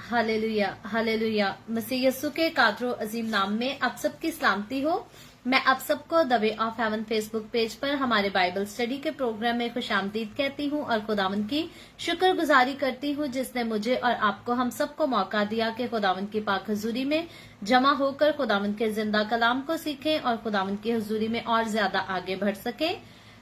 Hallelujah hallelujah. मसीह यस्सु के कादरो अजीम नाम में आप सबकी सलामती हो। मैं आप सबको the way of haven Facebook page पर हमारे बाइबल स्टडी के प्रोग्राम में खुशामदीद कहती हूँ और खुदावन की शुक्रगुजारी करती हूँ जिसने मुझे और आपको हम सबको मौका दिया कि खुदावन की पाक हजूरी में जमा होकर खुदावन के जिंदा कलाम को सीखें और खुदावन की हजूरी में और ज्यादा आगे बढ़ सके।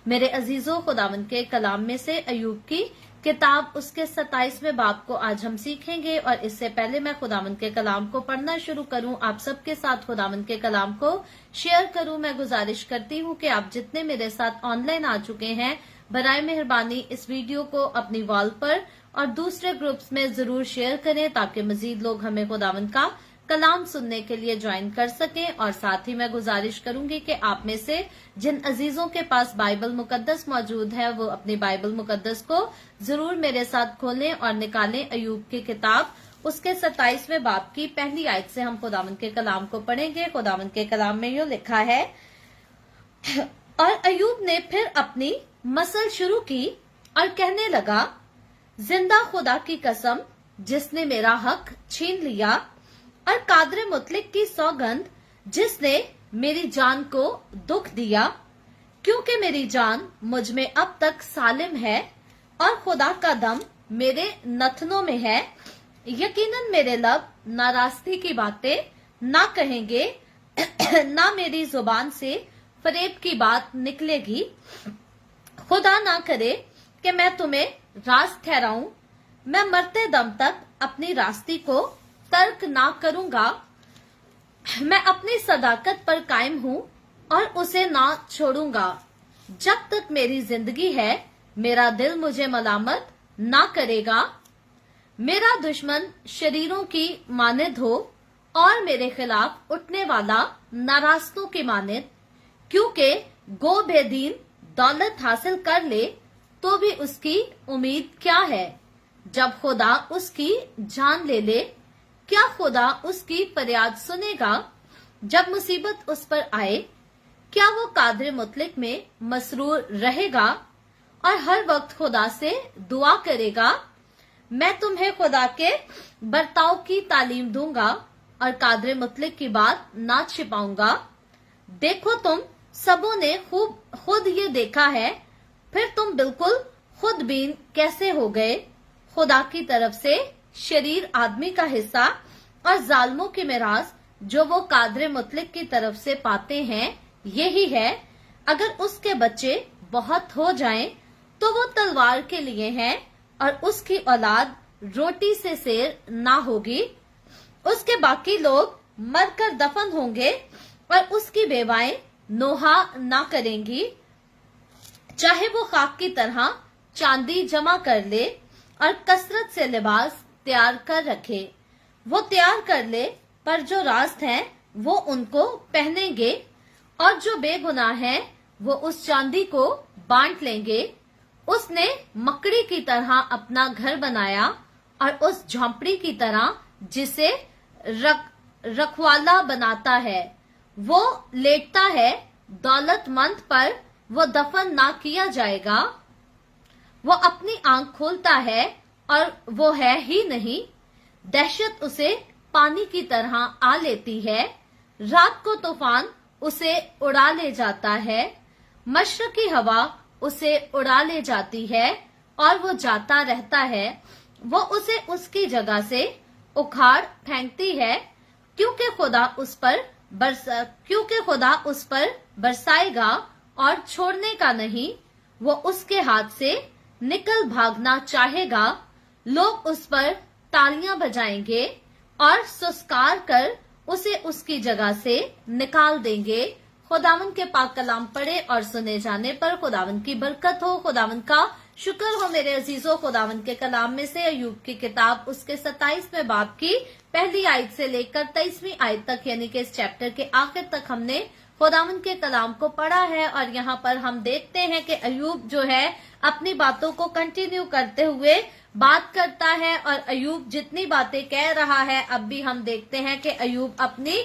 मेरे अजीजों, खुदावन के कलाम में से अयूब की किताब उसके 27वें बाब को आज हम सीखेंगे और इससे पहले मैं खुदावंद के कलाम को पढ़ना शुरू करूं, आप सबके साथ खुदावंद के कलाम को शेयर करूं। मैं गुजारिश करती हूं कि आप जितने मेरे साथ ऑनलाइन आ चुके हैं, बराए मेहरबानी इस वीडियो को अपनी वॉल पर और दूसरे ग्रुप्स में जरूर शेयर करें ताकि मजीद लोग हमें खुदावंद का कलाम सुनने के लिए ज्वाइन कर सकें। और साथ ही मैं गुजारिश करूंगी कि आप में से जिन अजीजों के पास बाइबल मुकद्दस मौजूद है वो अपनी बाइबल मुकद्दस को जरूर मेरे साथ खोलें और निकालें। अयूब की किताब उसके 27वें बाब की पहली आयत से हम खुदावंद के कलाम को पढ़ेंगे। खुदावंद के कलाम में यूं लिखा है, और अयूब ने फिर अपनी मसल शुरू की और कहने लगा, जिंदा खुदा की कसम जिसने मेरा हक छीन लिया और कादरे मुतलिक की सौगंध जिसने मेरी जान को दुख दिया, क्योंकि मेरी जान मुझ में अब तक सालिम है और खुदा का दम मेरे नथनों में है। यकीनन मेरे लब नाराजगी की बातें ना कहेंगे, ना मेरी जुबान से फरेब की बात निकलेगी। खुदा ना करे कि मैं तुम्हें राज ठहराऊं, मैं मरते दम तक अपनी रास्ती को तर्क ना करूंगा। मैं अपनी सदाकत पर कायम हूं और उसे ना छोड़ूंगा। जब तक मेरी जिंदगी है मेरा दिल मुझे मलामत ना करेगा। मेरा दुश्मन शरीरों की मानिद हो और मेरे खिलाफ उठने वाला नारास्तों की मानिद, क्योंकि गो बेदीन दौलत हासिल कर ले तो भी उसकी उम्मीद क्या है। जब खुदा उसकी जान ले ले क्या खुदा उसकी फरियाद सुनेगा। जब मुसीबत उस पर आए क्या वो कादरे मुतलिक में मसरूर रहेगा और हर वक्त खुदा से दुआ करेगा। मैं तुम्हें खुदा के बर्ताव की तालीम दूंगा और कादरे मुतलिक की बात ना छिपाऊंगा। देखो तुम सबों ने खुद ये देखा है, फिर तुम बिल्कुल खुदबीन कैसे हो गए। खुदा की तरफ से शरीर आदमी का हिस्सा और जालमों की मिरास जो वो कादरे मुतलिक की तरफ से पाते हैं यही है। अगर उसके बच्चे बहुत हो जाएं तो वो तलवार के लिए हैं और उसकी औलाद रोटी से सेर ना होगी। उसके बाकी लोग मरकर दफन होंगे और उसकी बेवाएं नोहा ना करेंगी। चाहे वो खाक की तरह चांदी जमा कर ले और कसरत से लिबास तैयार कर रखे, वो तैयार कर ले, पर जो रास्त हैं वो उनको पहनेंगे और जो बेगुनाह हैं वो उस चांदी को बांट लेंगे। उसने मकड़ी की तरह अपना घर बनाया और उस झोंपड़ी की तरह जिसे रखवाला बनाता है वो लेटता है। दौलतमंद पर वो दफन ना किया जाएगा। वो अपनी आंख खोलता है और वो है ही नहीं। दहशत उसे पानी की तरह आ लेती है। रात को तूफान उसे उड़ा ले जाता है। मशरकी हवा उसे उड़ा ले जाती है और वो जाता रहता है। वो उसे उसकी जगह से उखाड़ फेंकती है, क्योंकि खुदा उस पर बरसाएगा और छोड़ने का नहीं। वो उसके हाथ से निकल भागना चाहेगा। लोग उस पर तालियां बजाएंगे और सुस्कार कर उसे उसकी जगह से निकाल देंगे। खुदावन के पाक कलाम पढ़े और सुने जाने पर खुदावन की बरकत हो। खुदावन का शुक्र हो मेरे अजीजों। खुदावन के कलाम में से अयूब की किताब उसके 27वें बाब की पहली आयत से लेकर 23वीं आयत तक, यानी कि इस चैप्टर के आखिर तक हमने खुदावन के कलाम को पढ़ा है। और यहाँ पर हम देखते हैं कि अयूब जो है अपनी बातों को कंटिन्यू करते हुए बात करता है और अयूब जितनी बातें कह रहा है अब भी हम देखते हैं कि अयूब अपनी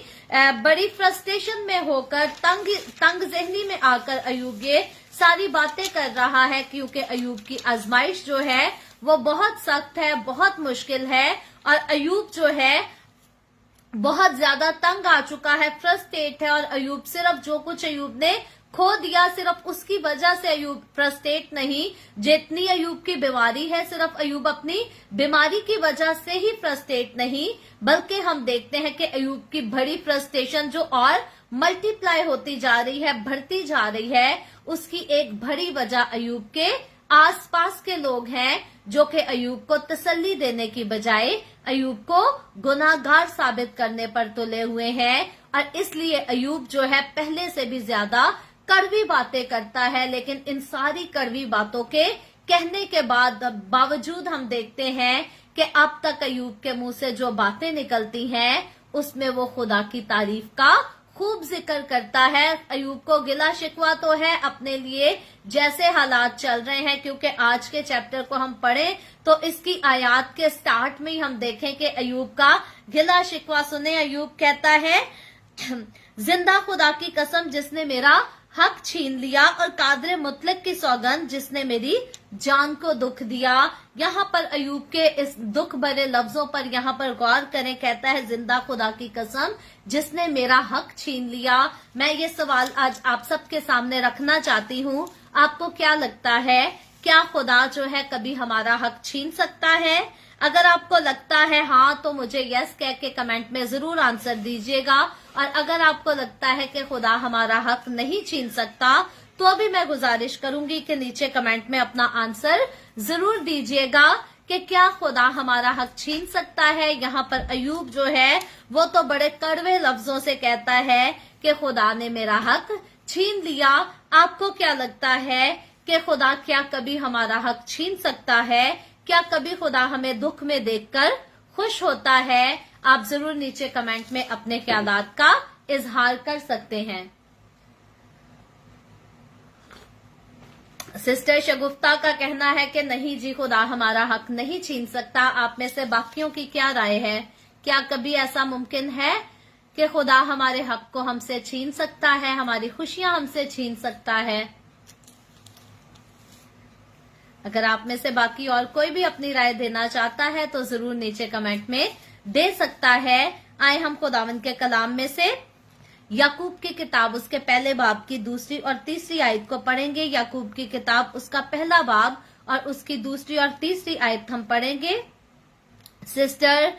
बड़ी फ्रस्ट्रेशन में होकर तंग जहनी में आकर अयूब ये सारी बातें कर रहा है, क्योंकि अयूब की आजमाइश जो है वो बहुत सख्त है, बहुत मुश्किल है। और अयूब जो है बहुत ज्यादा तंग आ चुका है, फ्रस्ट्रेट है। और अयूब सिर्फ जो कुछ अयूब ने खो दिया सिर्फ उसकी वजह से अयूब फ्रस्ट्रेट नहीं, जितनी अयूब की बीमारी है सिर्फ अयूब अपनी बीमारी की वजह से ही फ्रस्ट्रेट नहीं, बल्कि हम देखते हैं कि अयूब की बड़ी फ्रस्ट्रेशन जो और मल्टीप्लाई होती जा रही है, बढ़ती जा रही है, उसकी एक बड़ी वजह अयूब के आसपास के लोग हैं जो कि अयूब को तसल्ली देने की बजाय अयूब को गुनाहगार साबित करने पर तुले हुए हैं। और इसलिए अयूब जो है पहले से भी ज्यादा कड़वी बातें करता है, लेकिन इन सारी कड़वी बातों के कहने के बावजूद हम देखते हैं कि अब तक अयूब के मुंह से जो बातें निकलती हैं उसमें वो खुदा की तारीफ का खूब जिक्र करता है। अयूब को गिला शिकवा तो है अपने लिए जैसे हालात चल रहे हैं, क्योंकि आज के चैप्टर को हम पढ़ें तो इसकी आयत के स्टार्ट में ही हम देखें कि अयूब का गिला शिकवा सुने। अयूब कहता है, जिंदा खुदा की कसम जिसने मेरा हक छीन लिया और कादरे मुतलक की सौगंध जिसने मेरी जान को दुख दिया। यहाँ पर अयूब के इस दुख भरे लफ्जों पर यहाँ पर गौर करें। कहता है जिंदा खुदा की कसम जिसने मेरा हक छीन लिया। मैं ये सवाल आज आप सबके सामने रखना चाहती हूँ, आपको क्या लगता है, क्या खुदा जो है कभी हमारा हक छीन सकता है? अगर आपको लगता है हाँ तो मुझे यस कह के कमेंट में जरूर आंसर दीजिएगा। और अगर आपको लगता है कि खुदा हमारा हक नहीं छीन सकता तो अभी मैं गुजारिश करूंगी कि नीचे कमेंट में अपना आंसर जरूर दीजिएगा कि क्या खुदा हमारा हक छीन सकता है। यहाँ पर अयूब जो है वो तो बड़े कड़वे लफ्जों से कहता है कि खुदा ने मेरा हक छीन लिया। आपको क्या लगता है कि खुदा क्या कभी हमारा हक छीन सकता है? क्या कभी खुदा हमें दुख में देखकर खुश होता है? आप जरूर नीचे कमेंट में अपने ख्यालात का इजहार कर सकते हैं। सिस्टर शगुफ्ता का कहना है कि नहीं जी, खुदा हमारा हक नहीं छीन सकता। आप में से बाकियों की क्या राय है? क्या कभी ऐसा मुमकिन है कि खुदा हमारे हक को हमसे छीन सकता है, हमारी खुशियां हमसे छीन सकता है? अगर आप में से बाकी और कोई भी अपनी राय देना चाहता है तो जरूर नीचे कमेंट में दे सकता है। आए हम खुदावंद के कलाम में से याकूब की किताब उसके पहले बाब की दूसरी और तीसरी आयत को पढ़ेंगे। याकूब की किताब उसका पहला बाब और उसकी दूसरी और तीसरी आयत हम पढ़ेंगे। सिस्टर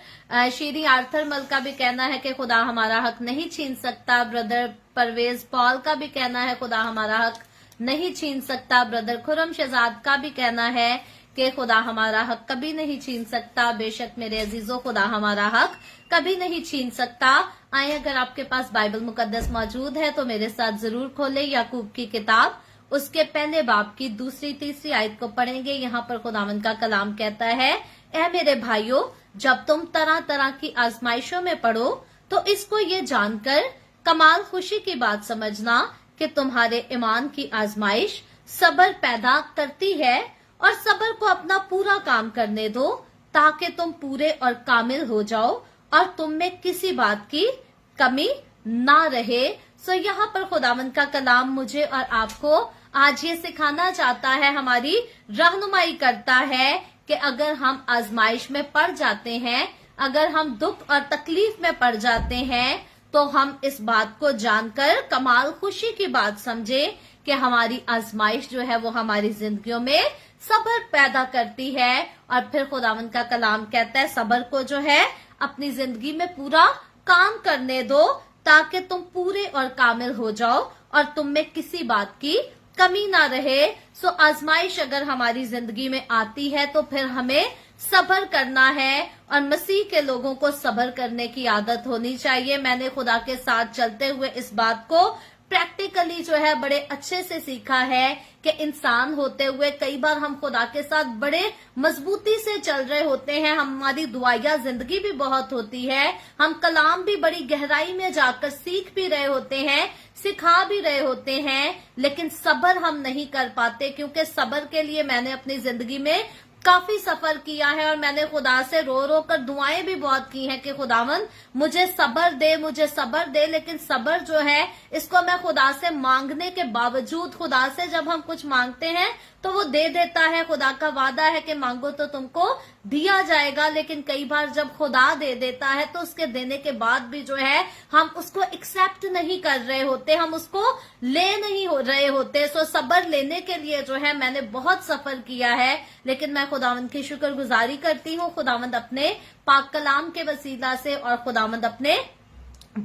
शीरी आर्थर मल का भी कहना है कि खुदा हमारा हक नहीं छीन सकता। ब्रदर परवेज पॉल का भी कहना है खुदा हमारा हक नहीं छीन सकता। ब्रदर खुरम शहजाद का भी कहना है कि खुदा हमारा हक कभी नहीं छीन सकता। बेशक मेरे अजीजों, खुदा हमारा हक कभी नहीं छीन सकता। आए अगर आपके पास बाइबल मुकद्दस मौजूद है तो मेरे साथ जरूर खोलें। याकूब की किताब उसके पहले बाब की दूसरी तीसरी आयत को पढ़ेंगे। यहाँ पर खुदावंद का कलाम कहता है, ऐ मेरे भाइयों, जब तुम तरह तरह की आजमाइशों में पड़ो तो इसको ये जानकर कमाल खुशी की बात समझना कि तुम्हारे ईमान की आजमाइश सब्र पैदा करती है, और सब्र को अपना पूरा काम करने दो ताकि तुम पूरे और कामिल हो जाओ और तुम में किसी बात की कमी ना रहे। सो यहाँ पर खुदावंद का कलाम मुझे और आपको आज ये सिखाना चाहता है, हमारी रहनुमाई करता है कि अगर हम आजमाइश में पड़ जाते हैं, अगर हम दुख और तकलीफ में पड़ जाते हैं, तो हम इस बात को जानकर कमाल खुशी की बात समझे कि हमारी आजमाइश जो है वो हमारी जिंदगियों में सब्र पैदा करती है। और फिर खुदावंद का कलाम कहता है सब्र को जो है अपनी जिंदगी में पूरा काम करने दो ताकि तुम पूरे और कामिल हो जाओ और तुम में किसी बात की कमी ना रहे। सो आजमाइश अगर हमारी जिंदगी में आती है तो फिर हमें सब्र करना है, और मसीह के लोगों को सब्र करने की आदत होनी चाहिए। मैंने खुदा के साथ चलते हुए इस बात को प्रैक्टिकली जो है बड़े अच्छे से सीखा है कि इंसान होते हुए कई बार हम खुदा के साथ बड़े मजबूती से चल रहे होते हैं, हमारी दुआया जिंदगी भी बहुत होती है, हम कलाम भी बड़ी गहराई में जाकर सीख भी रहे होते हैं, सिखा भी रहे होते हैं, लेकिन सब्र हम नहीं कर पाते। क्योंकि सब्र के लिए मैंने अपनी जिंदगी में काफी सफर किया है और मैंने खुदा से रो रो कर दुआएं भी बहुत की हैं कि खुदावंद मुझे सब्र दे, मुझे सब्र दे। लेकिन सब्र जो है इसको मैं खुदा से मांगने के बावजूद, खुदा से जब हम कुछ मांगते हैं तो वो दे देता है। खुदा का वादा है कि मांगो तो तुमको दिया जाएगा, लेकिन कई बार जब खुदा दे देता है तो उसके देने के बाद भी जो है हम उसको एक्सेप्ट नहीं कर रहे होते, हम उसको ले नहीं हो रहे होते। सो सब्र लेने के लिए जो है मैंने बहुत सफर किया है, लेकिन मैं खुदावंद की शुक्रगुजारी करती हूँ। खुदावंद अपने पाक कलाम के वसीला से और खुदावंद अपने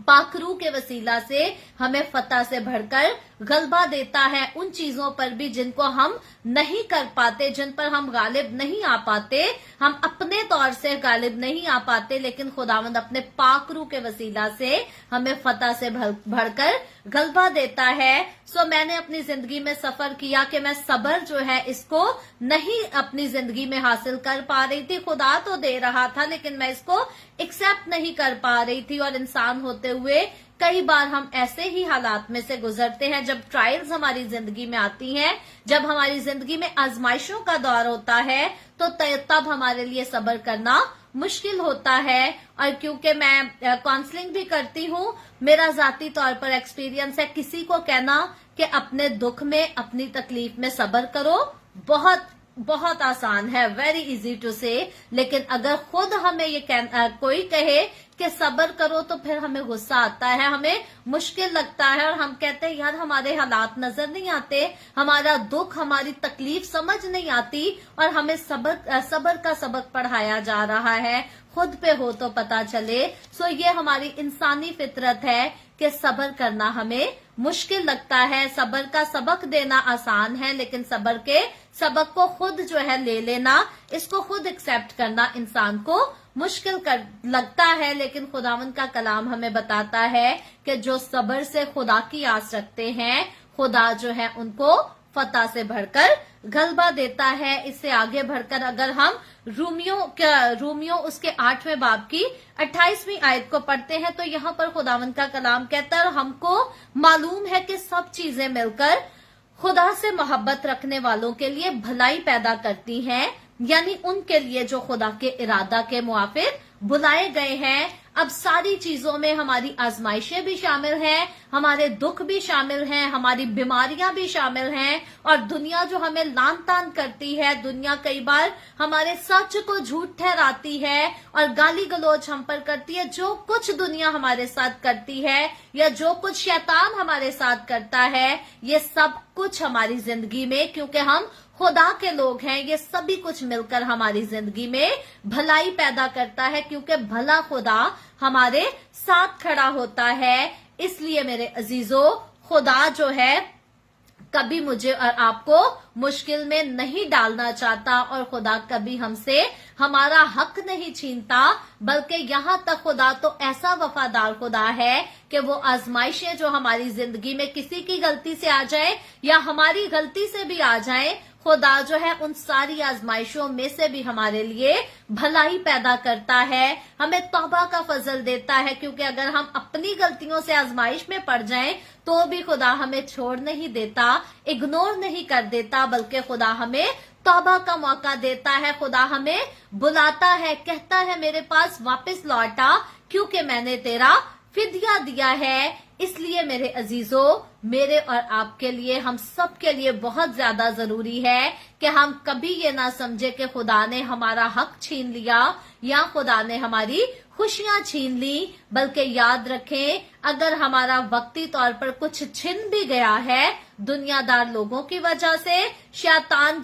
पाकरू के वसीला से हमें फतह से भरकर गलबा देता है उन चीजों पर भी जिनको हम नहीं कर पाते, जिन पर हम गालिब नहीं आ पाते, हम अपने तौर से गालिब नहीं आ पाते, लेकिन खुदावंद अपने पाकरू के वसीला से हमें फतह से भरकर गलबा देता है। सो मैंने अपनी जिंदगी में सफर किया कि मैं सब्र जो है इसको नहीं अपनी जिंदगी में हासिल कर पा रही थी। खुदा तो दे रहा था लेकिन मैं इसको एक्सेप्ट नहीं कर पा रही थी। और इंसान होते हुए कई बार हम ऐसे ही हालात में से गुजरते हैं, जब ट्रायल्स हमारी जिंदगी में आती हैं, जब हमारी जिंदगी में आजमाइशों का दौर होता है, तो तब हमारे लिए सब्र करना मुश्किल होता है। और क्योंकि मैं काउंसलिंग भी करती हूँ, मेरा जाती तौर पर एक्सपीरियंस है किसी को कहना कि अपने दुख में, अपनी तकलीफ में सब्र करो, बहुत बहुत आसान है, वेरी इजी टू से। लेकिन अगर खुद हमें ये कोई कहे कि सब्र करो तो फिर हमें गुस्सा आता है, हमें मुश्किल लगता है, और हम कहते हैं यार हमारे हालात नजर नहीं आते, हमारा दुख, हमारी तकलीफ समझ नहीं आती, और हमें सब्र का सबक पढ़ाया जा रहा है। खुद पे हो तो पता चले। सो ये हमारी इंसानी फितरत है कि सब्र करना हमें मुश्किल लगता है। सब्र का सबक देना आसान है, लेकिन सब्र के सबक को खुद जो है ले लेना, इसको खुद एक्सेप्ट करना इंसान को मुश्किल लगता है। लेकिन खुदावंद का कलाम हमें बताता है कि जो सब्र से खुदा की आस रखते हैं, खुदा जो है उनको फतह से भरकर गलबा देता है। इससे आगे बढ़कर अगर हम रूमियों उसके 8वें बाब की 28वीं आयत को पढ़ते हैं, तो यहाँ पर खुदावंद का कलाम कहता है, हमको मालूम है कि सब चीजें मिलकर खुदा से मोहब्बत रखने वालों के लिए भलाई पैदा करती हैं, यानी उनके लिए जो खुदा के इरादा के मुआफिक बुलाए गए हैं। अब सारी चीजों में हमारी आजमाइशें भी शामिल हैं, हमारे दुख भी शामिल हैं, हमारी बीमारियां भी शामिल हैं, और दुनिया जो हमें लान तान करती है, दुनिया कई बार हमारे सच को झूठ ठहराती है और गाली गलौज हम पर करती है। जो कुछ दुनिया हमारे साथ करती है या जो कुछ शैतान हमारे साथ करता है, ये सब कुछ हमारी जिंदगी में, क्योंकि हम खुदा के लोग हैं, ये सभी कुछ मिलकर हमारी जिंदगी में भलाई पैदा करता है, क्योंकि भला खुदा हमारे साथ खड़ा होता है। इसलिए मेरे अजीजों, खुदा जो है कभी मुझे और आपको मुश्किल में नहीं डालना चाहता, और खुदा कभी हमसे हमारा हक नहीं छीनता, बल्कि यहाँ तक खुदा तो ऐसा वफादार खुदा है कि वो आजमाइशें जो हमारी जिंदगी में किसी की गलती से आ जाए या हमारी गलती से भी आ जाए, खुदा जो है उन सारी आजमाइशों में से भी हमारे लिए भलाई पैदा करता है, हमें तौबा का फजल देता है। क्योंकि अगर हम अपनी गलतियों से आजमाइश में पड़ जाएं तो भी खुदा हमें छोड़ नहीं देता, इग्नोर नहीं कर देता, बल्कि खुदा हमें तौबा का मौका देता है। खुदा हमें बुलाता है, कहता है मेरे पास वापस लौटा, क्योंकि मैंने तेरा फिदिया दिया है। इसलिए मेरे अजीजों, मेरे और आपके लिए, हम सब के लिए बहुत ज्यादा जरूरी है कि हम कभी ये ना समझे कि खुदा ने हमारा हक छीन लिया या खुदा ने हमारी खुशियां छीन ली, बल्कि याद रखें, अगर हमारा वक्ती तौर पर कुछ छिन भी गया है दुनियादार लोगों की वजह से, शैतान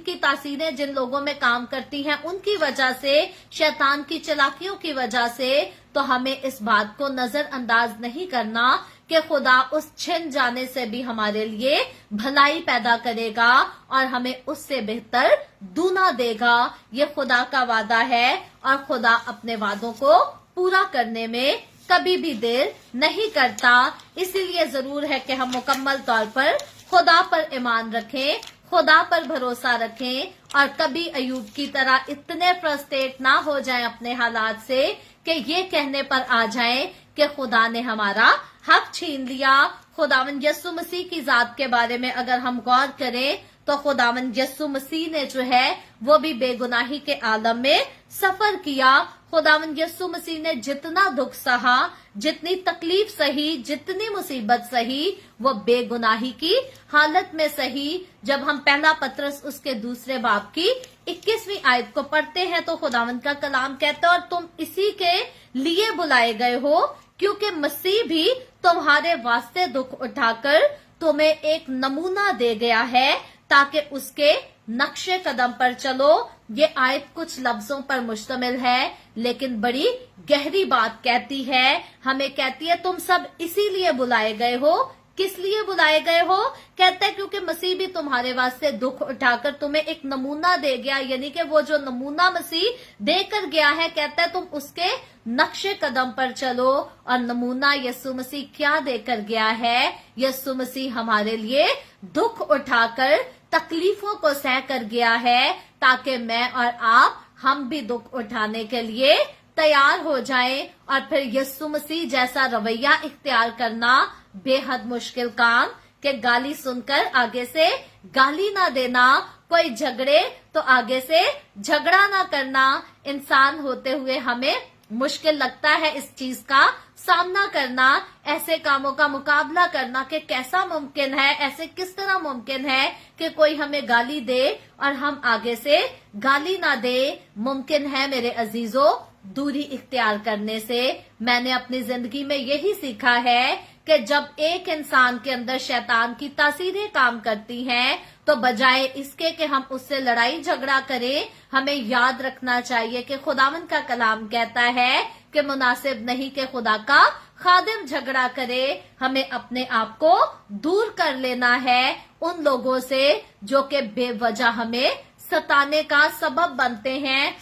की तासीरें जिन लोगों में काम करती हैं उनकी वजह से, शैतान की चालाकियों की वजह से, तो हमें इस बात को नजरअंदाज नहीं करना कि खुदा उस छिन जाने से भी हमारे लिए भलाई पैदा करेगा और हमें उससे बेहतर दूना देगा। ये खुदा का वादा है, और खुदा अपने वादों को पूरा करने में कभी भी देर नहीं करता। इसीलिए जरूर है कि हम मुकम्मल तौर पर खुदा पर ईमान रखें, खुदा पर भरोसा रखें, और कभी अयूब की तरह इतने फ्रस्ट्रेट ना हो जाएं अपने हालात से कि ये कहने पर आ जाएं कि खुदा ने हमारा हक छीन लिया। खुदावंद यीशु मसीह की जात के बारे में अगर हम गौर करें तो खुदावंद यीशु मसीह ने जो है वो भी बेगुनाही के आलम में सफर किया, खुदावंद यीशु मसीह ने जितना दुख सहा, जितनी तकलीफ सही, जितनी मुसीबत सही, वो बेगुनाही की हालत में सही। जब हम पहला पत्रस उसके दूसरे बाब की 21वीं आयत को पढ़ते हैं तो खुदावंद का कलाम कहता है, और तुम इसी के लिए बुलाए गए हो क्योंकि मसीह भी तुम्हारे वास्ते दुख उठाकर तुम्हें एक नमूना दे गया है ताकि उसके नक्शे कदम पर चलो। ये आयत कुछ लफ्जों पर मुश्तमिल है लेकिन बड़ी गहरी बात कहती है। हमें कहती है तुम सब इसीलिए बुलाए गए हो। किस लिए बुलाए गए हो? कहता है क्योंकि मसीह भी तुम्हारे वास्ते दुख उठाकर तुम्हें एक नमूना दे गया, यानी कि वो जो नमूना मसीह देकर गया है, कहता है तुम उसके नक्शे कदम पर चलो। और नमूना यीशु मसीह क्या देकर गया है? यीशु मसीह हमारे लिए दुख उठाकर तकलीफों को सह कर गया है ताकि मैं और आप हम भी दुख उठाने के लिए तैयार हो जाएं। और फिर यीशु मसीह जैसा रवैया इख्तियार करना बेहद मुश्किल काम, कि गाली सुनकर आगे से गाली ना देना, कोई झगड़े तो आगे से झगड़ा ना करना। इंसान होते हुए हमें मुश्किल लगता है इस चीज का सामना करना, ऐसे कामों का मुकाबला करना कि कैसा मुमकिन है, ऐसे किस तरह मुमकिन है कि कोई हमें गाली दे और हम आगे से गाली ना दे। मुमकिन है मेरे अजीजों दूरी इख्तियार करने से। मैंने अपनी जिंदगी में यही सीखा है कि जब एक इंसान के अंदर शैतान की तासीरें काम करती हैं तो बजाय इसके कि हम उससे लड़ाई झगड़ा करें, हमें याद रखना चाहिए कि खुदावंद का कलाम कहता है कि मुनासिब नहीं कि खुदा का खादिम झगड़ा करे। हमें अपने आप को दूर कर लेना है उन लोगों से जो कि बेवजह हमें सताने का सबब बनते हैं।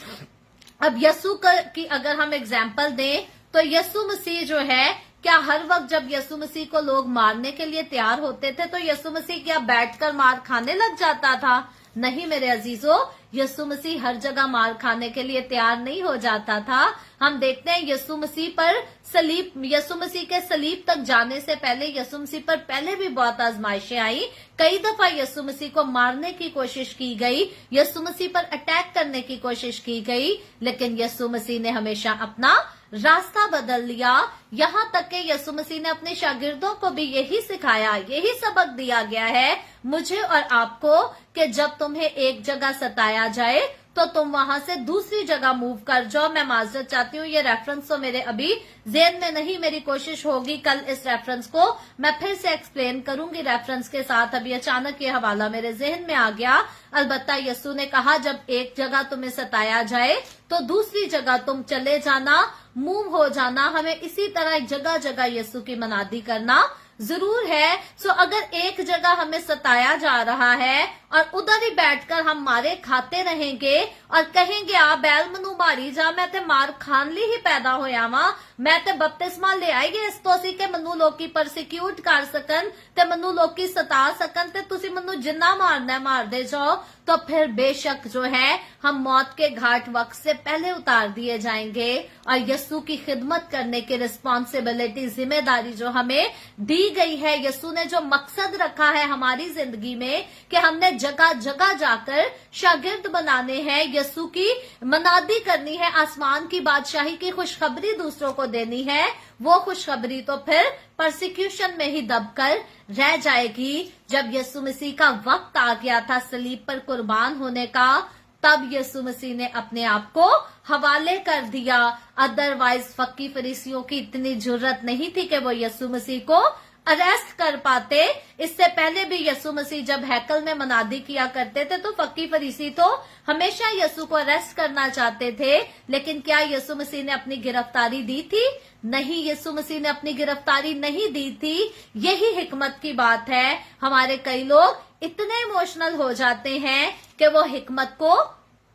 अब यीशु की अगर हम एग्जाम्पल दें तो यीशु मसीह जो है, क्या हर वक्त जब यीशु मसीह को लोग मारने के लिए तैयार होते थे तो यीशु मसीह क्या बैठकर मार खाने लग जाता था? नहीं मेरे अजीजों, यीशु मसीह हर जगह मार खाने के लिए तैयार नहीं हो जाता था। हम देखते हैं यीशु मसीह के सलीब तक जाने से पहले यीशु मसीह पर पहले भी बहुत आजमाइशें आई। कई दफा यीशु मसीह को मारने की कोशिश की गई, यीशु मसीह पर अटैक करने की कोशिश की गई, लेकिन यीशु मसीह ने हमेशा अपना रास्ता बदल लिया। यहाँ तक कि यीशु मसीह ने अपने शागिर्दों को भी यही सिखाया, यही सबक दिया गया है मुझे और आपको, कि जब तुम्हें एक जगह सताया जाए तो तुम वहां से दूसरी जगह मूव कर जाओ। मैं माजरत चाहती हूँ, ये रेफरेंस तो मेरे अभी ज़हन में नहीं, मेरी कोशिश होगी कल इस रेफरेंस को मैं फिर से एक्सप्लेन करूंगी रेफरेंस के साथ। अभी अचानक ये हवाला मेरे ज़हन में आ गया। अलबत्ता यीशु ने कहा जब एक जगह तुम्हें सताया जाए तो दूसरी जगह तुम चले जाना, मूव हो जाना। हमें इसी तरह जगह जगह यीशु की मनादी करना जरूर है। सो अगर एक जगह हमें सताया जा रहा है और उधर ही बैठकर हम मारे खाते रहेंगे और कहेंगे आ बैल मनु मारी जा, मैं ते मार खान ली ही पैदा होया वा, मैं ते बपतिस्मा ले आई गए इस तो सी के मनु लोकी परसिक्यूट कर सकन ते मनु लोकी सता सकन ते तुसी मनु जिन्ना मारना है मार दे जाओ, तो फिर बेशक जो है हम मौत के घाट वक्त से पहले उतार दिए जाएंगे। और यीशु की खिदमत करने की रिस्पॉन्सिबिलिटी, जिम्मेदारी जो हमें दी गई है, यीशु ने जो मकसद रखा है हमारी जिंदगी में कि हमने जगह जगह जाकर शागिर्द बनाने हैं, यीशु की मनादी करनी है, आसमान की बादशाही की खुशखबरी दूसरों को देनी है, वो खुशखबरी तो फिर परसिक्यूशन में ही दबकर रह जाएगी। जब यीशु मसीह का वक्त आ गया था सलीब पर कुर्बान होने का, तब यीशु मसीह ने अपने आप को हवाले कर दिया। अदरवाइज फक्की फरीसियों की इतनी जुर्रत नहीं थी कि वो यीशु मसीह को अरेस्ट कर पाते। इससे पहले भी यीशु मसीह जब हैकल में मनादी किया करते थे तो फक्की फरीसी तो हमेशा यीशु को अरेस्ट करना चाहते थे, लेकिन क्या यीशु मसीह ने अपनी गिरफ्तारी दी थी? नहीं, यीशु मसीह ने अपनी गिरफ्तारी नहीं दी थी। यही हिकमत की बात है। हमारे कई लोग इतने इमोशनल हो जाते हैं कि वो हिकमत को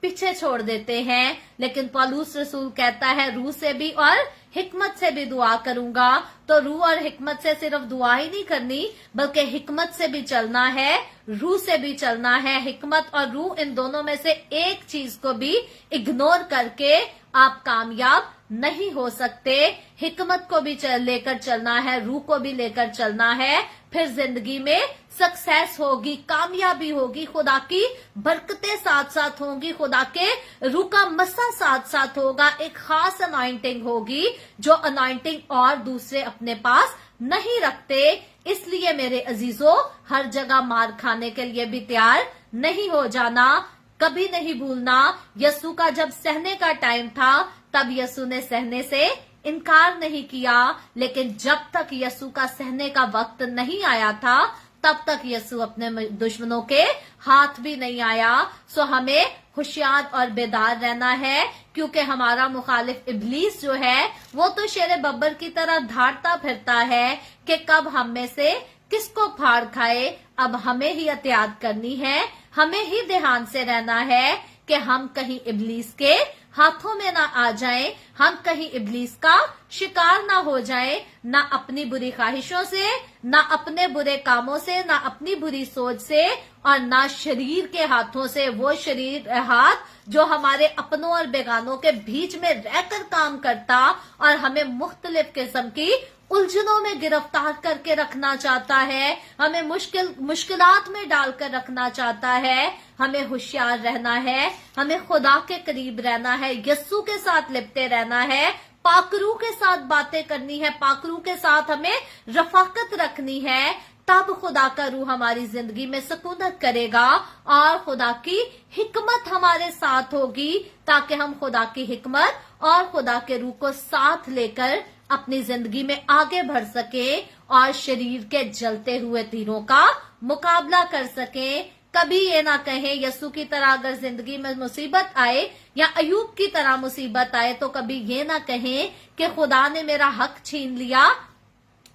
पीछे छोड़ देते हैं, लेकिन पौलुस रसूल कहता है रूह से भी और हिकमत से भी दुआ करूंगा। तो रूह और हिकमत से सिर्फ दुआ ही नहीं करनी बल्कि हिकमत से भी चलना है, रूह से भी चलना है। हिकमत और रूह, इन दोनों में से एक चीज को भी इग्नोर करके आप कामयाब नहीं हो सकते। हिकमत को भी लेकर चलना है, रूह को भी लेकर चलना है, फिर जिंदगी में सक्सेस होगी, कामयाबी होगी, खुदा की बरकतें साथ साथ होंगी, खुदा के रूह का मसा साथ साथ होगा, एक खास अनॉइंटिंग होगी जो अनॉइंटिंग और दूसरे अपने पास नहीं रखते। इसलिए मेरे अजीजों, हर जगह मार खाने के लिए भी तैयार नहीं हो जाना। कभी नहीं भूलना, यीशु का जब सहने का टाइम था तब यीशु ने सहने से इनकार नहीं किया, लेकिन जब तक यीशु का सहने का वक्त नहीं आया था तब तक यीशु अपने दुश्मनों के हाथ भी नहीं आया। सो हमें होशियार और बेदार रहना है, क्योंकि हमारा मुखालिफ इब्लीस जो है वो तो शेर बब्बर की तरह धाड़ता फिरता है कि कब हम में से किसको फाड़ खाए। अब हमें ही एहतियात करनी है, हमें ही ध्यान से रहना है कि हम कहीं इब्लीस के हाथों में ना आ जाएं, हम कहीं इब्लीस का शिकार ना हो जाएं, ना अपनी बुरी ख्वाहिशों से, ना अपने बुरे कामों से, ना अपनी बुरी सोच से, और ना शरीर के हाथों से। वो शरीर हाथ जो हमारे अपनों और बेगानों के बीच में रहकर काम करता और हमें मुख्तलिफ किस्म की उलझनों में गिरफ्तार करके रखना चाहता है, हमें मुश्किलात में डालकर रखना चाहता है। हमें होशियार रहना है, हमें खुदा के करीब रहना है, यस्सु के साथ लिपटे रहना है, पाकरू के साथ बातें करनी है, पाकरू के साथ हमें रफाकत रखनी है। तब खुदा का रूह हमारी जिंदगी में सकूनत करेगा और खुदा की हिकमत हमारे साथ होगी, ताकि हम खुदा की हिकमत और खुदा के रूह को साथ लेकर अपनी जिंदगी में आगे बढ़ सके और शरीर के जलते हुए तीरों का मुकाबला कर सके। कभी ये ना कहें यीशु की तरह अगर जिंदगी में मुसीबत आए या अयूब की तरह मुसीबत आए तो कभी ये ना कहें कि खुदा ने मेरा हक छीन लिया,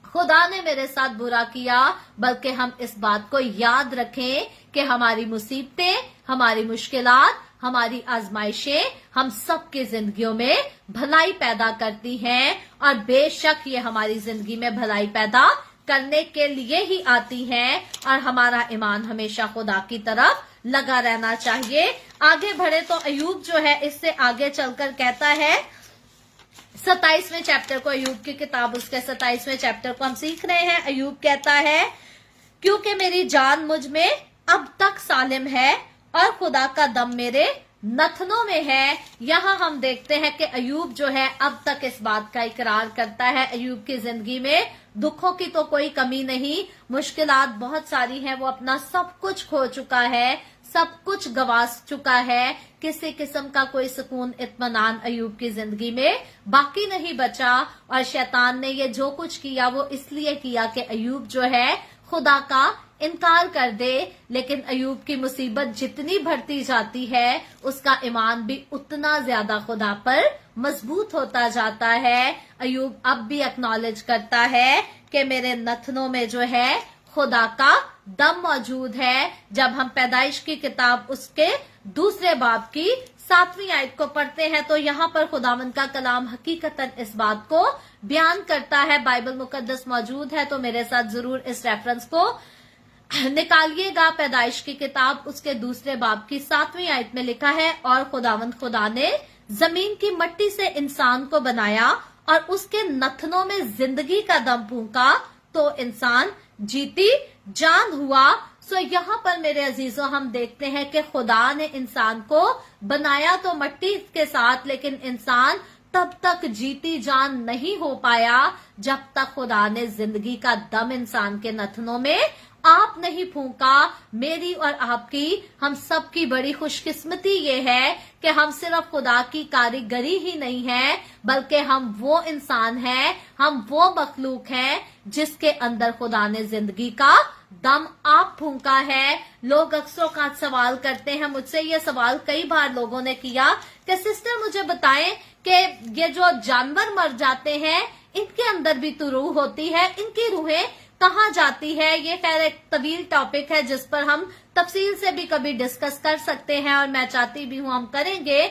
खुदा ने मेरे साथ बुरा किया, बल्कि हम इस बात को याद रखें कि हमारी मुसीबतें, हमारी मुश्किलात, हमारी आजमाइशें हम सबकी जिंदगियों में भलाई पैदा करती हैं और बेशक ये हमारी जिंदगी में भलाई पैदा करने के लिए ही आती हैं और हमारा ईमान हमेशा खुदा की तरफ लगा रहना चाहिए। आगे बढ़े तो अयूब जो है इससे आगे चलकर कहता है 27वें चैप्टर को, अयूब की किताब उसके 27वें चैप्टर को हम सीख रहे हैं। अयूब कहता है क्योंकि मेरी जान मुझ में अब तक सालिम है और खुदा का दम मेरे नथनों में है। यहाँ हम देखते हैं कि अयूब जो है अब तक इस बात का इकरार करता है। अयूब की जिंदगी में दुखों की तो कोई कमी नहीं, मुश्किलात बहुत सारी हैं, वो अपना सब कुछ खो चुका है, सब कुछ गवा चुका है, किसी किस्म का कोई सुकून इत्मीनान अयूब की जिंदगी में बाकी नहीं बचा। और शैतान ने ये जो कुछ किया वो इसलिए किया कि अयूब जो है खुदा का इनकार कर दे। लेकिन अयूब की मुसीबत जितनी बढ़ती जाती है उसका ईमान भी उतना ज्यादा खुदा पर मजबूत होता जाता है। अयूब अब भी एक्नॉलेज करता है कि मेरे नथनों में जो है खुदा का दम मौजूद है। जब हम पैदाइश की किताब उसके दूसरे बाब की 7वीं आयत को पढ़ते हैं तो यहाँ पर खुदावंद का कलाम हकीकतन इस बात को बयान करता है। बाइबल मुकद्दस मौजूद है तो मेरे साथ जरूर इस रेफरेंस को निकालिएगा। पैदाइश की किताब उसके दूसरे बाब की 7वीं आयत में लिखा है, और खुदावंद खुदा ने जमीन की मट्टी से इंसान को बनाया और उसके नथनों में जिंदगी का दम फूंका तो इंसान जीती जान हुआ। सो यहाँ पर मेरे अजीजों हम देखते हैं कि खुदा ने इंसान को बनाया तो मट्टी के साथ, लेकिन इंसान तब तक जीती जान नहीं हो पाया जब तक खुदा ने जिंदगी का दम इंसान के नथनों में आप नहीं फूंका। मेरी और आपकी, हम सब की बड़ी खुशकिस्मती ये है कि हम सिर्फ खुदा की कारीगरी ही नहीं है, बल्कि हम वो इंसान हैं, हम वो मखलूक हैं जिसके अंदर खुदा ने जिंदगी का दम आप फूंका है। लोग अक्सर का सवाल करते हैं, मुझसे ये सवाल कई बार लोगों ने किया कि सिस्टर मुझे बताएं कि ये जो जानवर मर जाते हैं इनके अंदर भी तो रूह होती है, इनकी रूहें कहाँ जाती है? ये खैर एक तवील टॉपिक है जिस पर हम तफसील से भी कभी डिस्कस कर सकते हैं और मैं चाहती भी हूँ हम करेंगे।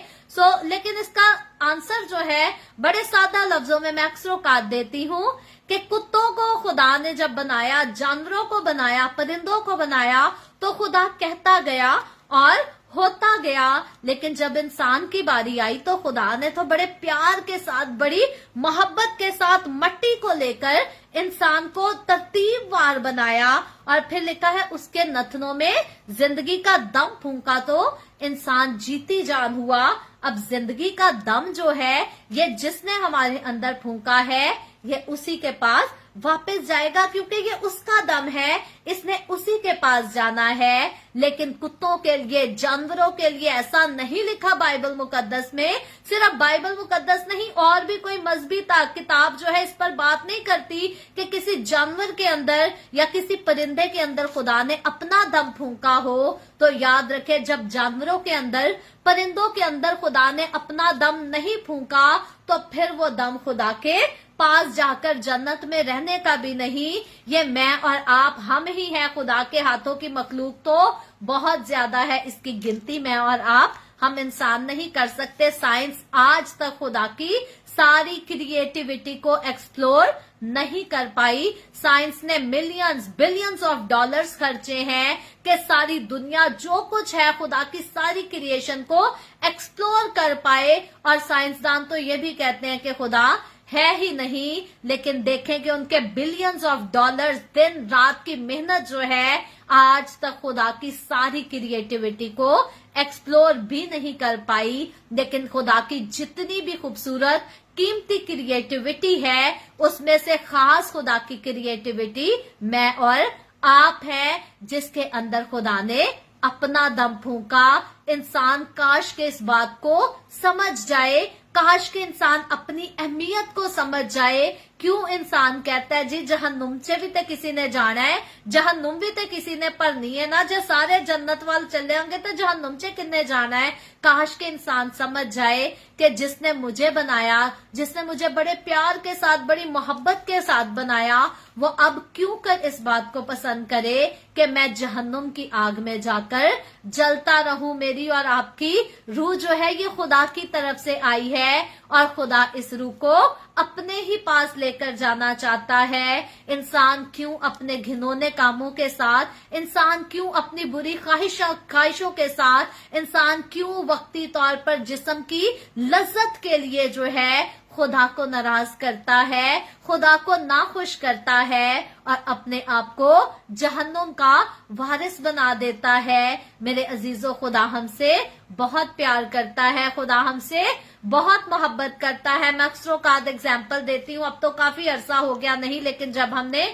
लेकिन इसका आंसर जो है बड़े सादा लफ्जों में मैं अक्सर औकात देती हूँ कि कुत्तों को खुदा ने जब बनाया, जानवरों को बनाया, परिंदों को बनाया तो खुदा कहता गया और होता गया। लेकिन जब इंसान की बारी आई तो खुदा ने तो बड़े प्यार के साथ, बड़ी मोहब्बत के साथ मट्टी को लेकर इंसान को तरतीबवार बनाया और फिर लिखा है उसके नथनों में जिंदगी का दम फूंका तो इंसान जीती जान हुआ। अब जिंदगी का दम जो है ये जिसने हमारे अंदर फूंका है ये उसी के पास वापस जाएगा, क्योंकि ये उसका दम है, इसने उसी के पास जाना है। लेकिन कुत्तों के लिए, जानवरों के लिए ऐसा नहीं लिखा बाइबल मुकद्दस में। सिर्फ बाइबल मुकद्दस नहीं, और भी कोई मजहबी किताब जो है इस पर बात नहीं करती कि किसी जानवर के अंदर या किसी परिंदे के अंदर खुदा ने अपना दम फूंका हो। तो याद रखे, जब जानवरों के अंदर, परिंदों के अंदर खुदा ने अपना दम नहीं फूंका तो फिर वो दम खुदा के पास जाकर जन्नत में रहने का भी नहीं। ये मैं और आप, हम ही हैं। खुदा के हाथों की मखलूक तो बहुत ज्यादा है, इसकी गिनती मैं और आप, हम इंसान नहीं कर सकते। साइंस आज तक खुदा की सारी क्रिएटिविटी को एक्सप्लोर नहीं कर पाई। साइंस ने मिलियंस बिलियंस ऑफ डॉलर्स खर्चे हैं कि सारी दुनिया जो कुछ है खुदा की सारी क्रिएशन को एक्सप्लोर कर पाए। और साइंसदान तो ये भी कहते हैं कि खुदा है ही नहीं, लेकिन देखें कि उनके बिलियंस ऑफ डॉलर्स, दिन रात की मेहनत जो है आज तक खुदा की सारी क्रिएटिविटी को एक्सप्लोर भी नहीं कर पाई। लेकिन खुदा की जितनी भी खूबसूरत कीमती क्रिएटिविटी है उसमें से खास खुदा की क्रिएटिविटी मैं और आप है, जिसके अंदर खुदा ने अपना दम फूंका। इंसान काश के इस बात को समझ जाए, काश के इंसान अपनी अहमियत को समझ जाए। क्यों इंसान कहता है जी जहन्नुम से भी तो किसी ने जाना है, जहन्नुम भी तो किसी ने भरनी है ना, जो सारे जन्नत वाल चले होंगे तो जहन्नुम से किन्ने जाना है। काश के इंसान समझ जाए कि जिसने मुझे बनाया, जिसने मुझे बड़े प्यार के साथ, बड़ी मोहब्बत के साथ बनाया, वो अब क्यों कर इस बात को पसंद करे कि मैं जहन्नुम की आग में जाकर जलता रहूं। मेरी और आपकी रूह जो है ये खुदा की तरफ से आई है और खुदा इस रूह को अपने ही पास लेकर जाना चाहता है। इंसान क्यों अपने घिनौने कामों के साथ, इंसान क्यों अपनी बुरी ख्वाहिशों के साथ, इंसान क्यों वक्ती तौर पर जिस्म की लज्जत के लिए जो है खुदा को नाराज करता है, खुदा को नाखुश करता है और अपने आप को जहन्नुम का वारिस बना देता है। मेरे अजीजों, खुदा हमसे बहुत प्यार करता है, खुदा हमसे बहुत मोहब्बत करता है। मैं अक्सरों का एग्जाम्पल देती हूँ, अब तो काफी अरसा हो गया नहीं, लेकिन जब हमने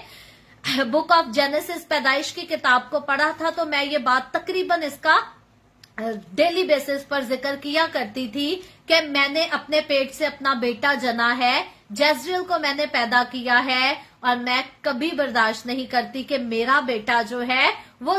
बुक ऑफ जेनेसिस, पैदाइश की किताब को पढ़ा था तो मैं ये बात तकरीबन इसका डेली बेसिस पर जिक्र किया करती थी कि मैंने अपने पेट से अपना बेटा जना है, जेज़रियल को मैंने पैदा किया है और मैं कभी बर्दाश्त नहीं करती कि मेरा बेटा जो है वो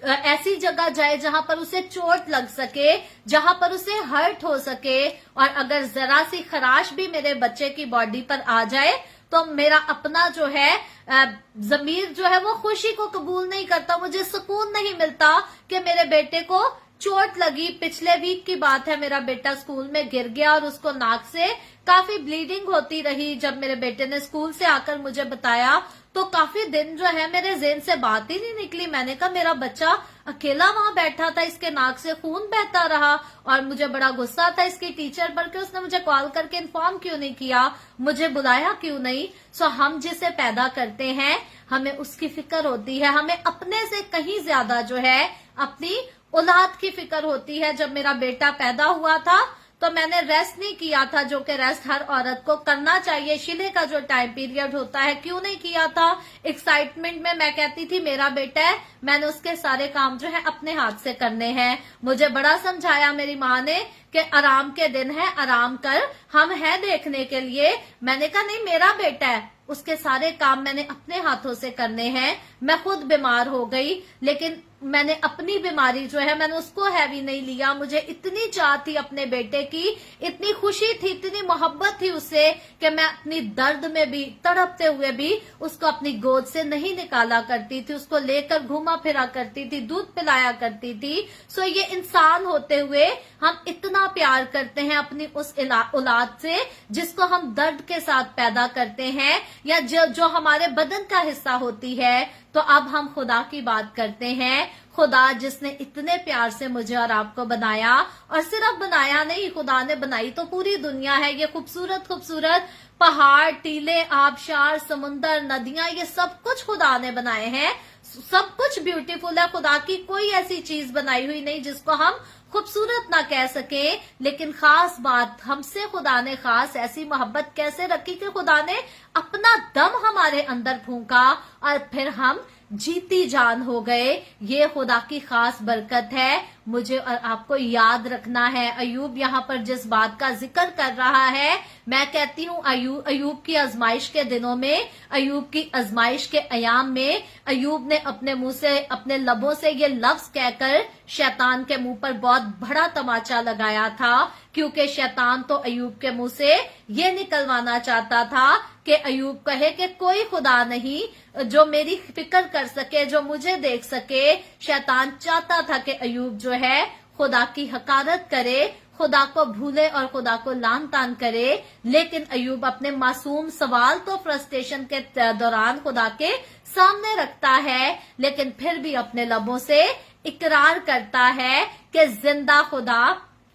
ऐसी जगह जाए जहां पर उसे चोट लग सके, जहां पर उसे हर्ट हो सके। और अगर जरा सी खराश भी मेरे बच्चे की बॉडी पर आ जाए तो मेरा अपना जो है जमीर जो है वो खुशी को कबूल नहीं करता, मुझे सुकून नहीं मिलता कि मेरे बेटे को चोट लगी। पिछले वीक की बात है, मेरा बेटा स्कूल में गिर गया और उसको नाक से काफी ब्लीडिंग होती रही। जब मेरे बेटे ने स्कूल से आकर मुझे बताया तो काफी दिन जो है मेरे ज़हन से बात ही नहीं निकली। मैंने कहा मेरा बच्चा अकेला वहां बैठा था, इसके नाक से खून बहता रहा और मुझे बड़ा गुस्सा था इसकी टीचर पर कि उसने मुझे कॉल करके इन्फॉर्म क्यों नहीं किया, मुझे बुलाया क्यों नहीं। सो हम जिसे पैदा करते हैं हमें उसकी फिक्र होती है, हमें अपने से कहीं ज्यादा जो है अपनी औलाद की फिक्र होती है। जब मेरा बेटा पैदा हुआ था तो मैंने रेस्ट नहीं किया था, जो कि रेस्ट हर औरत को करना चाहिए। शिले का जो टाइम पीरियड होता है, क्यों नहीं किया था? एक्साइटमेंट में मैं कहती थी मेरा बेटा है, मैंने उसके सारे काम जो है अपने हाथ से करने हैं। मुझे बड़ा समझाया मेरी माँ ने कि आराम के दिन है, आराम कर, हम हैं देखने के लिए। मैंने कहा नहीं, मेरा बेटा है, उसके सारे काम मैंने अपने हाथों से करने हैं। मैं खुद बीमार हो गई, लेकिन मैंने अपनी बीमारी जो है मैंने उसको हैवी नहीं लिया। मुझे इतनी चाह थी अपने बेटे की, इतनी खुशी थी, इतनी मोहब्बत थी उससे कि मैं अपनी दर्द में भी, तड़पते हुए भी उसको अपनी गोद से नहीं निकाला करती थी, उसको लेकर घुमा फिरा करती थी, दूध पिलाया करती थी। सो ये इंसान होते हुए हम इतना प्यार करते हैं अपनी उस औलाद से जिसको हम दर्द के साथ पैदा करते हैं, या जो हमारे बदन का हिस्सा होती है। तो अब हम खुदा की बात करते हैं। खुदा जिसने इतने प्यार से मुझे और आपको बनाया, और सिर्फ बनाया नहीं, खुदा ने बनाई तो पूरी दुनिया है। ये खूबसूरत खूबसूरत पहाड़, टीले, आबशार, समुंदर, नदियां, ये सब कुछ खुदा ने बनाए हैं। सब कुछ ब्यूटीफुल है। खुदा की कोई ऐसी चीज बनाई हुई नहीं जिसको हम खूबसूरत ना कह सके। लेकिन खास बात, हमसे खुदा ने खास ऐसी मोहब्बत कैसे रखी कि खुदा ने अपना दम हमारे अंदर फूंका और फिर हम जीती जान हो गए। ये खुदा की खास बरकत है। मुझे और आपको याद रखना है। अयूब यहाँ पर जिस बात का जिक्र कर रहा है, मैं कहती हूँ अयूब की आजमाइश के दिनों में, अयूब की आजमाइश के अयाम में, अयूब ने अपने मुंह से, अपने लबों से ये लफ्ज कहकर शैतान के मुंह पर बहुत बड़ा तमाचा लगाया था। क्योंकि शैतान तो अयूब के मुंह से ये निकलवाना चाहता था कि अयूब कहे कि कोई खुदा नहीं जो मेरी फिक्र कर सके, जो मुझे देख सके। शैतान चाहता था कि अयूब जो है खुदा की हकारत करे, खुदा को भूले और खुदा को लान तान करे। लेकिन अयूब अपने मासूम सवाल तो फ्रस्ट्रेशन के दौरान खुदा के सामने रखता है, लेकिन फिर भी अपने लबों से इकरार करता है कि जिंदा खुदा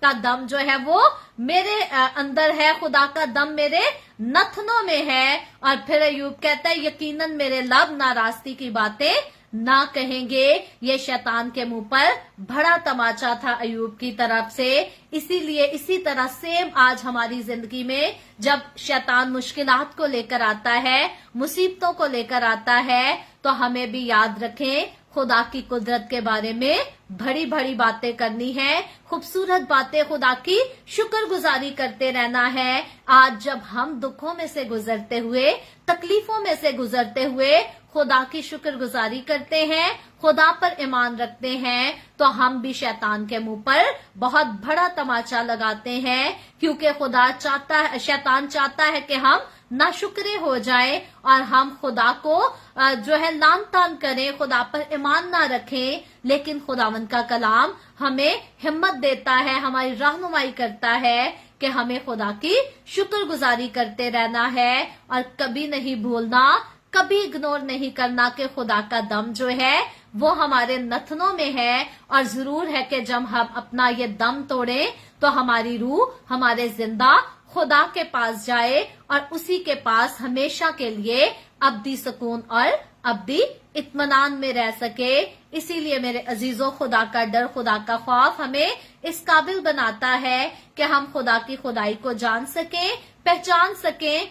का दम जो है वो मेरे अंदर है, खुदा का दम मेरे नथनों में है। और फिर अयूब कहता है यकीनन मेरे लब नाराजगी की बातें ना कहेंगे। ये शैतान के मुंह पर बड़ा तमाचा था अयूब की तरफ से। इसीलिए इसी तरह सेम आज हमारी जिंदगी में जब शैतान मुश्किलात को लेकर आता है, मुसीबतों को लेकर आता है, तो हमें भी याद रखें खुदा की कुदरत के बारे में बड़ी बड़ी बातें करनी है, खूबसूरत बातें, खुदा की शुक्रगुजारी करते रहना है। आज जब हम दुखों में से गुजरते हुए, तकलीफों में से गुजरते हुए खुदा की शुक्रगुजारी करते हैं, खुदा पर ईमान रखते हैं, तो हम भी शैतान के मुंह पर बहुत बड़ा तमाचा लगाते हैं। क्योंकि खुदा चाहता है, शैतान चाहता है कि हम नाशुक्रे हो जाए और हम खुदा को जो है लान तान करें, खुदा पर ईमान ना रखें। लेकिन खुदावंद का कलाम हमें हिम्मत देता है, हमारी रहनुमाई करता है कि हमें खुदा की शुक्रगुजारी करते रहना है और कभी नहीं भूलना, कभी इग्नोर नहीं करना कि खुदा का दम जो है वो हमारे नथनों में है। और जरूर है कि जब हम अपना ये दम तोड़ें तो हमारी रूह, हमारे जिंदा खुदा के पास जाए और उसी के पास हमेशा के लिए अब्दी सुकून और अब्दी इत्मीनान में रह सके। इसीलिए मेरे अजीजों, खुदा का डर, खुदा का खौफ हमें इस काबिल बनाता है कि हम खुदा की खुदाई को जान सकें, पहचान सकें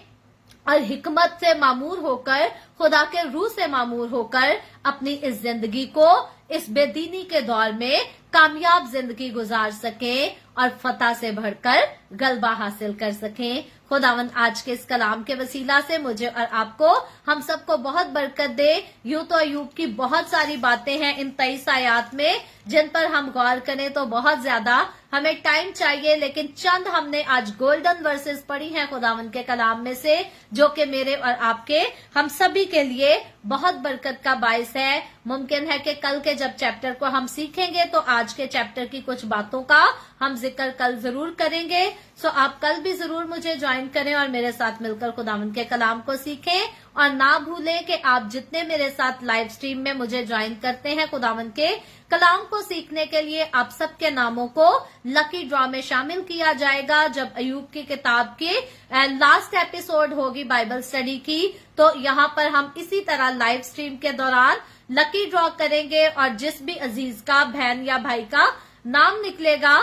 और हिकमत से मामूर होकर, खुदा के रूह से मामूर होकर अपनी इस जिंदगी को, इस बेदीनी के दौर में कामयाब जिंदगी गुजार सकें और फतह से बढ़कर गलबा हासिल कर सकें। खुदावंद आज के इस कलाम के वसीला से मुझे और आपको, हम सबको बहुत बरकत दे। यूं तो अयूब की बहुत सारी बातें हैं इन 23 आयात में जिन पर हम गौर करें तो बहुत ज्यादा हमें टाइम चाहिए, लेकिन चंद हमने आज गोल्डन वर्सेस पढ़ी हैं खुदावंद के कलाम में से, जो कि मेरे और आपके, हम सभी के लिए बहुत बरकत का बायस है। मुमकिन है कि कल के जब चैप्टर को हम सीखेंगे तो आज के चैप्टर की कुछ बातों का हम जिक्र कल जरूर करेंगे। सो आप कल भी जरूर मुझे ज्वाइन करें और मेरे साथ मिलकर खुदावंद के कलाम को सीखें। और ना भूलें कि आप जितने मेरे साथ लाइव स्ट्रीम में मुझे ज्वाइन करते हैं खुदावंद के कलाम को सीखने के लिए, आप सबके नामों को लकी ड्रॉ में शामिल किया जाएगा। जब अयूब की किताब की लास्ट एपिसोड होगी बाइबल स्टडी की, तो यहाँ पर हम इसी तरह लाइव स्ट्रीम के दौरान लकी ड्रॉ करेंगे और जिस भी अजीज का, बहन या भाई का नाम निकलेगा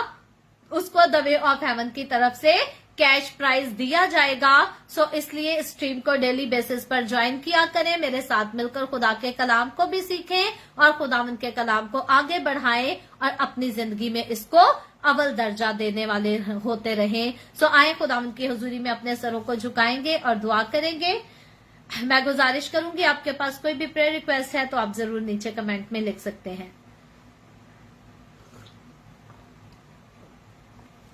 उसको द वे ऑफ हेवन की तरफ से कैश प्राइज दिया जाएगा। सो इसलिए स्ट्रीम को डेली बेसिस पर ज्वाइन किया करें, मेरे साथ मिलकर खुदा के कलाम को भी सीखें और खुदावंद के कलाम को आगे बढ़ाएं और अपनी जिंदगी में इसको अव्वल दर्जा देने वाले होते रहें। सो आए खुदावंद की हुजूरी में अपने सरों को झुकाएंगे और दुआ करेंगे। मैं गुजारिश करूंगी, आपके पास कोई भी प्रेयर रिक्वेस्ट है तो आप जरूर नीचे कमेंट में लिख सकते हैं।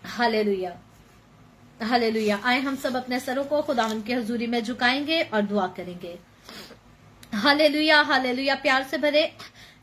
Hallelujah, hallelujah. आए हम सब अपने सरों को खुदावंद की हुजूरी में झुकाएंगे और दुआ करेंगे। Hallelujah, hallelujah. प्यार से भरे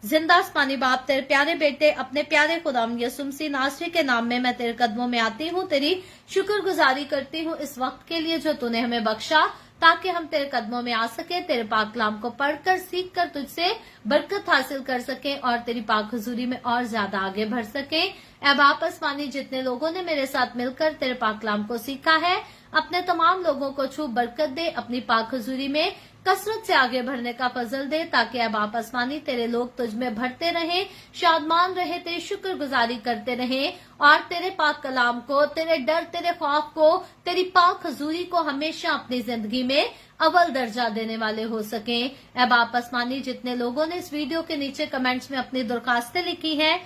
जिंदा आसमानी बाप, तेरे प्यारे बेटे अपने प्यारे खुदावंद यीशु मसीह नासरी के नाम में मैं तेरे कदमों में आती हूँ, तेरी शुक्रगुजारी करती हूँ इस वक्त के लिए जो तूने हमें बख्शा। ताकि हम तेरे कदमों में आ सके, तेरे पाक कलाम को पढ़कर सीख कर तुझसे बरकत हासिल कर सके और तेरी पाक हुजूरी में और ज्यादा आगे बढ़ सके। ऐ बाप आसमानी, जितने लोगों ने मेरे साथ मिलकर तेरे पाक कलाम को सीखा है, अपने तमाम लोगों को छू बरकत दे, अपनी पाक हुजूरी में कसरत से आगे बढ़ने का फजल दे, ताकि अब आप आसमानी तेरे लोग तुझ में बढ़ते रहे, शादमान रहे, तेरी शुक्रगुजारी करते रहे और तेरे पाक कलाम को, तेरे डर, तेरे खौफ को, तेरी पाक हुजूरी को हमेशा अपनी जिंदगी में अव्वल दर्जा देने वाले हो सके। अब आप आसमानी, जितने लोगों ने इस वीडियो के नीचे कमेंट्स में अपनी दरखास्तें लिखी हैं,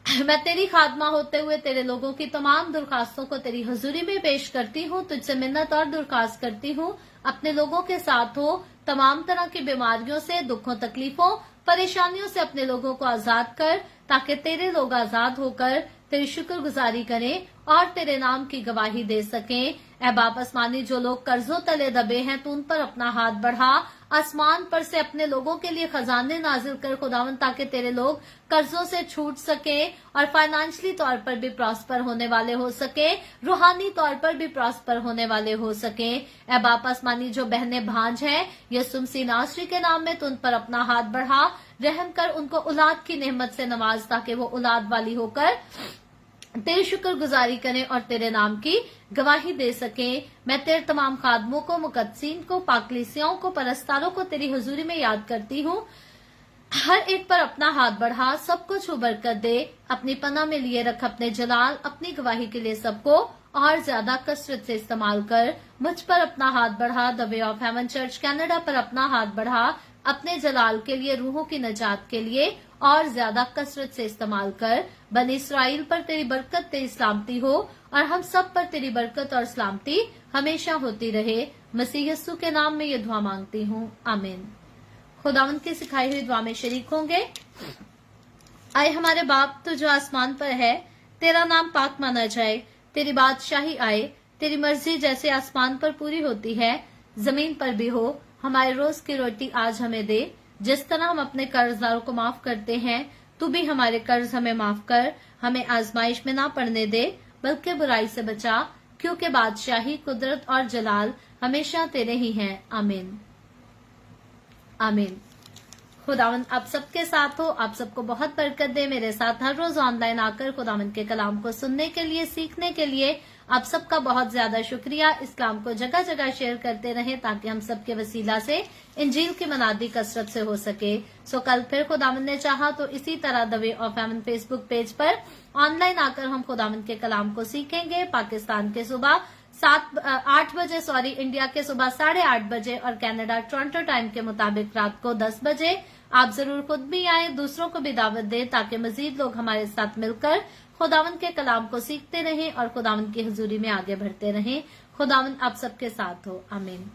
मैं तेरी खादमा होते हुए तेरे लोगों की तमाम दरखास्तों को तेरी हुजूरी में पेश करती हूँ, तुझसे मिन्नत और दरखास्त करती हूँ, अपने लोगों के साथ हो, तमाम तरह की बीमारियों से, दुखों, तकलीफों, परेशानियों से अपने लोगों को आजाद कर, ताकि तेरे लोग आजाद होकर तेरी शुक्रगुजारी करें और तेरे नाम की गवाही दे सकें। ऐ बाप आसमानी, जो लोग कर्जों तले दबे हैं, तू उन पर अपना हाथ बढ़ा, आसमान पर से अपने लोगों के लिए खजाने नाजिल कर खुदावन, ताकि तेरे लोग कर्जों से छूट सके और फाइनेंशियली तौर पर भी प्रॉस्पर होने वाले हो सके, रूहानी तौर पर भी प्रॉस्पर होने वाले हो सके। ऐ बाप आसमानी, जो बहने भांज हैं, यसुम मसीह नासरी के नाम में तू उन पर अपना हाथ बढ़ा, रहम कर, उनको औलाद की नेमत से नवाज, ताकि वो औलाद वाली होकर तेरी शुक्रगुजारी करें और तेरे नाम की गवाही दे सके। मैं तेरे तमाम खादमों को, मुकद्दसीन को, पाकलीसियों को, परस्तारों को तेरी हुजूरी में याद करती हूँ। हर एक पर अपना हाथ बढ़ा, सबको छू बरकत दे, अपनी पनाह में लिए रख, अपने जलाल, अपनी गवाही के लिए सबको और ज्यादा कसरत से इस्तेमाल कर। मुझ पर अपना हाथ बढ़ा, the way of haven church Canada पर अपना हाथ बढ़ा, अपने जलाल के लिए, रूहों की नजात के लिए और ज्यादा कसरत से इस्तेमाल कर। बनी इसराइल पर तेरी बरकत, तेरी सलामती हो और हम सब पर तेरी बरकत और सलामती हमेशा होती रहे। मसीह यस्सु के नाम में ये दुआ मांगती हूँ, आमीन। खुदावंद की सिखाई हुई दुआ में शरीक होंगे। आए हमारे बाप, तू जो आसमान पर है, तेरा नाम पाक माना जाए, तेरी बादशाही आए, तेरी मर्जी जैसे आसमान पर पूरी होती है, जमीन पर भी हो। हमारे रोज की रोटी आज हमें दे, जिस तरह हम अपने कर्जदारों को माफ करते हैं, तू भी हमारे कर्ज हमें माफ कर। हमें आजमाइश में ना पड़ने दे, बल्कि बुराई से बचा, क्योंकि बादशाही, कुदरत और जलाल हमेशा तेरे ही हैं, आमीन, आमीन। खुदावंद आप सबके साथ हो, आप सबको बहुत बरकत दे। मेरे साथ हर रोज ऑनलाइन आकर खुदावंद के कलाम को सुनने के लिए, सीखने के लिए आप सबका बहुत ज्यादा शुक्रिया। इस कलाम को जगह जगह शेयर करते रहें, ताकि हम सबके वसीला से इंजील की मनादी कसरत से हो सके। सो कल फिर खुदावंद ने चाहा तो इसी तरह the way of haven Facebook page पर ऑनलाइन आकर हम खुदावंद के कलाम को सीखेंगे। पाकिस्तान के सुबह 8 बजे, इंडिया के सुबह 8:30 बजे और कनाडा टोरंटो टाइम के मुताबिक रात को 10 बजे। आप जरूर खुद भी आए, दूसरों को भी दावत दें, ताकि मजीद लोग हमारे साथ मिलकर खुदावंद के कलाम को सीखते रहें और खुदावंद की हुजूरी में आगे बढ़ते रहें। खुदावंद आप सबके साथ हो, आमीन।